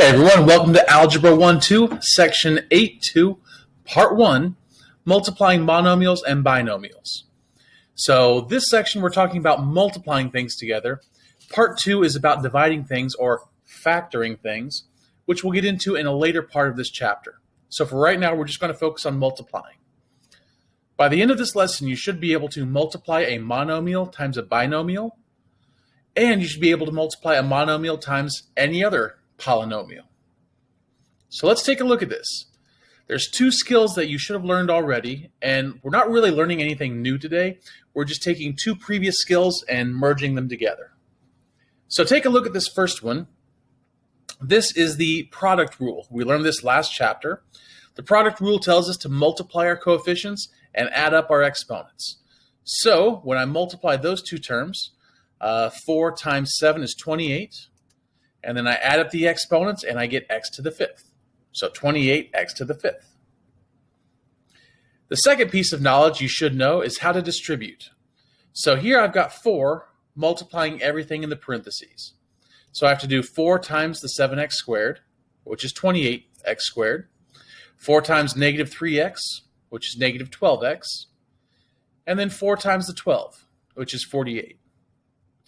Hey everyone, welcome to Algebra 1-2, Section 8-2, Part 1, Multiplying Monomials and Binomials. So this section we're talking about multiplying things together. Part 2 is about dividing things or factoring things, which we'll get into in a later part of this chapter. So for right now, we're just going to focus on multiplying. By the end of this lesson, you should be able to multiply a monomial times a binomial, and you should be able to multiply a monomial times any other polynomial. So let's take a look at this. There's two skills that you should have learned already, and we're not really learning anything new today. We're just taking two previous skills and merging them together. So take a look at this first one. This is the product rule. We learned this last chapter. The product rule tells us to multiply our coefficients and add up our exponents. So when I multiply those two terms, 4 times 7 is 28. And then I add up the exponents and I get x to the fifth. So 28x to the fifth. The second piece of knowledge you should know is how to distribute. So here I've got 4 multiplying everything in the parentheses. So I have to do 4 times the 7x squared, which is 28x squared. 4 times negative 3x, which is negative 12x. And then 4 times the 12, which is 48.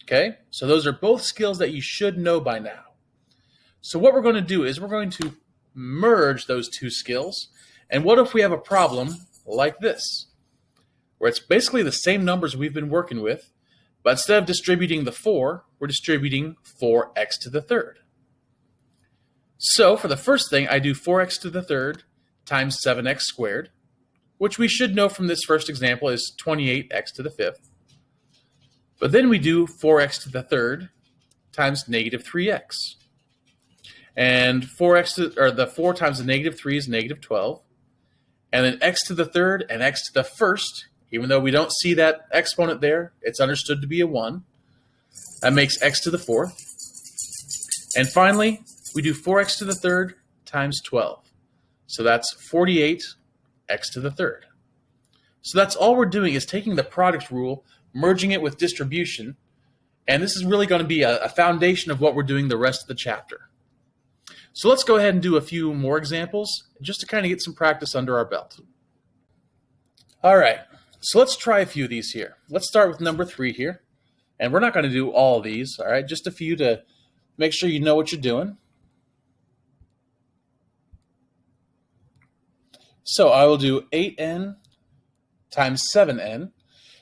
Okay, so those are both skills that you should know by now. So what we're going to do is we're going to merge those two skills. And what if we have a problem like this, where it's basically the same numbers we've been working with, but instead of distributing the 4, we're distributing 4x to the third. So for the first thing, I do 4x to the third times 7x squared, which we should know from this first example is 28x to the fifth. But then we do 4x to the third times negative 3x. And 4 times the negative 3 is negative 12. And then x to the third and x to the first, even though we don't see that exponent there, it's understood to be a 1. That makes x to the fourth. And finally, we do 4x to the third times 12. So that's 48x to the third. So that's all we're doing is taking the product rule, merging it with distribution, and this is really going to be a foundation of what we're doing the rest of the chapter. So let's go ahead and do a few more examples just to kind of get some practice under our belt. All right, so let's try a few of these here. Let's start with number 3 here, and we're not going to do all of these, all right, just a few to make sure you know what you're doing. So I will do 8n times 7n.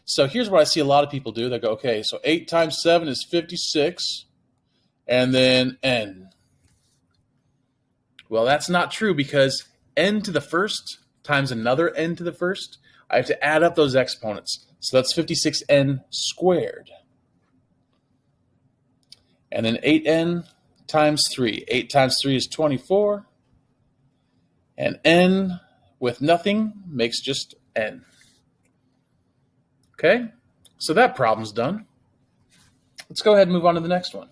So here's what I see a lot of people do. They go, okay, so 8 times 7 is 56, and then n. Well, that's not true because n to the first times another n to the first, I have to add up those exponents. So that's 56n squared. And then 8n times 3. 8 times 3 is 24, and n with nothing makes just n. Okay, so that problem's done. Let's go ahead and move on to the next one.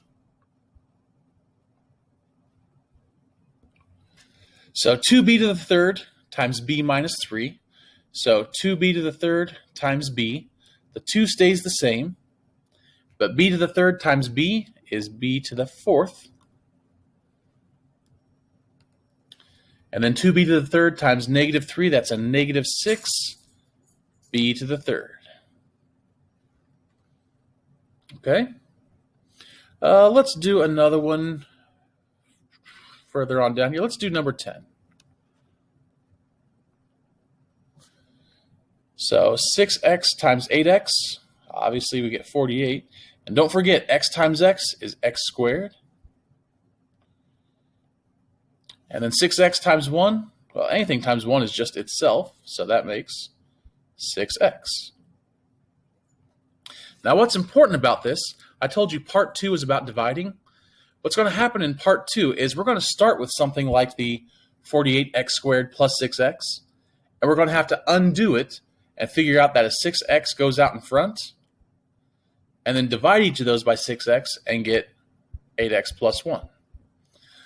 So 2b to the third times b minus 3. So 2b to the third times b. The 2 stays the same, but b to the third times b is b to the fourth. And then 2b to the third times negative 3, that's a negative 6b to the third. Okay, let's do another one further on down here. Let's do number 10. So 6x times 8x, obviously we get 48. And don't forget, x times x is x squared. And then 6x times 1, well, anything times 1 is just itself, so that makes 6x. Now, what's important about this, I told you part 2 is about dividing. What's going to happen in part 2 is we're going to start with something like the 48x squared plus 6x, and we're going to have to undo it and figure out that a 6x goes out in front, and then divide each of those by 6x and get 8x plus 1.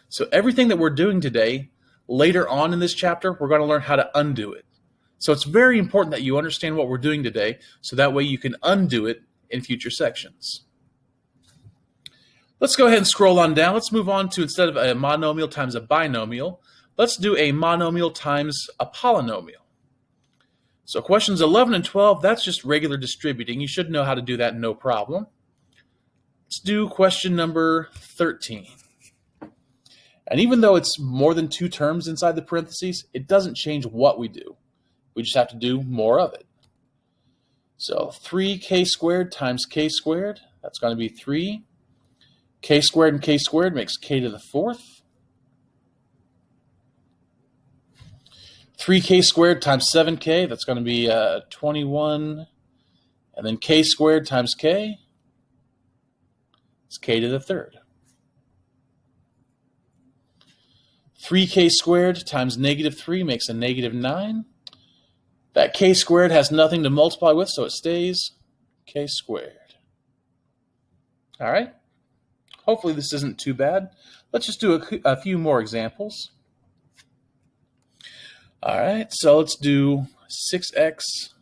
So everything that we're doing today, later on in this chapter, we're going to learn how to undo it. So it's very important that you understand what we're doing today, so that way you can undo it in future sections. Let's go ahead and scroll on down. Let's move on to, instead of a monomial times a binomial, let's do a monomial times a polynomial. So questions 11 and 12, that's just regular distributing. You should know how to do that, no problem. Let's do question number 13. And even though it's more than 2 terms inside the parentheses, it doesn't change what we do. We just have to do more of it. So 3k squared times k squared, that's going to be 3. K squared and k squared makes k to the 4th. 3k squared times 7k, that's going to be 21. And then k squared times k, it's k to the 3rd. 3k squared times negative 3 makes a negative 9. That k squared has nothing to multiply with, so it stays k squared. All right. Hopefully this isn't too bad. Let's just do a few more examples. All right, so let's do 6x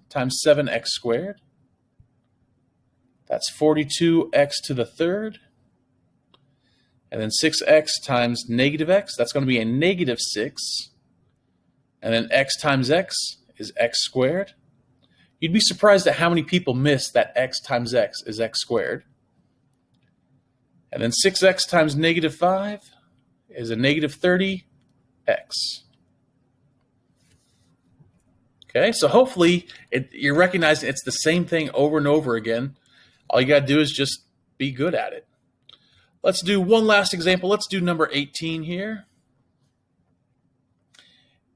times 7x squared. That's 42x to the 3rd. And then 6x times negative x, that's going to be a negative 6. And then x times x is x squared. You'd be surprised at how many people miss that x times x is x squared. And then 6x times negative 5 is a negative 30x. Okay, so hopefully you're recognizing it's the same thing over and over again. All you got to do is just be good at it. Let's do one last example. Let's do number 18 here.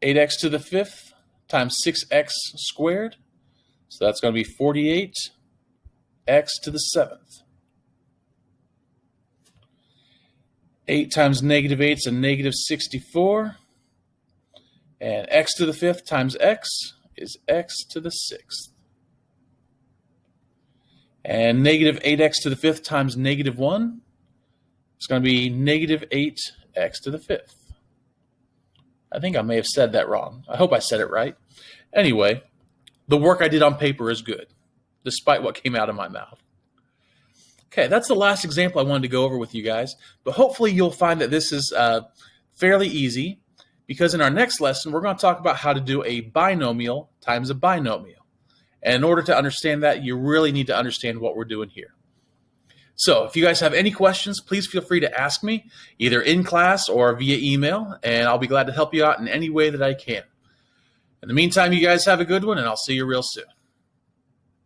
8x to the 5th times 6x squared. So that's going to be 48x to the 7th. 8 times negative 8 is a negative 64. And x to the 5th times x is x to the 6th. And negative 8x to the 5th times negative 1 is going to be negative 8x to the 5th. I think I may have said that wrong. I hope I said it right. Anyway, the work I did on paper is good, despite what came out of my mouth. Okay, that's the last example I wanted to go over with you guys, but hopefully you'll find that this is fairly easy, because in our next lesson, we're going to talk about how to do a binomial times a binomial. And in order to understand that, you really need to understand what we're doing here. So if you guys have any questions, please feel free to ask me, either in class or via email, and I'll be glad to help you out in any way that I can. In the meantime, you guys have a good one, and I'll see you real soon.